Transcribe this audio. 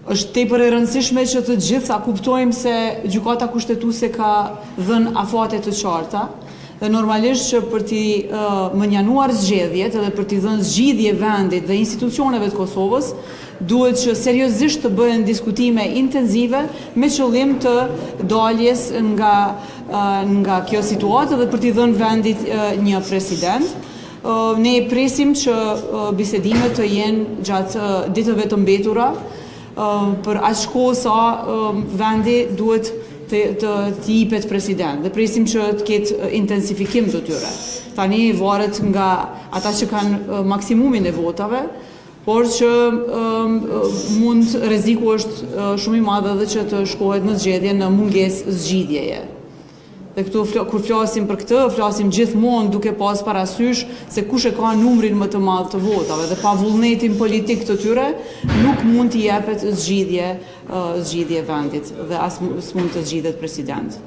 Është tepër e rëndësishme që të gjitha kuptojmë se gjykata kushtetuese ka dhënë afate të qarta dhe normalisht që për t'i mënjanuar zgjedhjet edhe për t'i dhënë zgjidhje vendit dhe institucioneve të Kosovës, duhet që seriozisht të bëhen diskutime intenzive me qëllim të daljes nga kjo situatë dhe për t'i dhënë vendit një president. Ne presim që bisedimet të jenë gjatë ditëve të mbetura për aq kohë sa vendi duhet të jipet president dhe presim që të ketë intensifikim të tyre. Tani varet nga ata që kanë maksimumin e votave, por që rreziku është shumë i madh edhe që të shkohet në zgjedhje në mungesë zgjidhjeje. Dhe këtu kur flasim për këtë, flasim gjithmonë duke pas parasysh se kush e ka numrin më të madh të votave dhe pa vullnetin politik të tyre nuk mund t'i jepet zgjidhje vendit dhe as mund të zgjidhet president.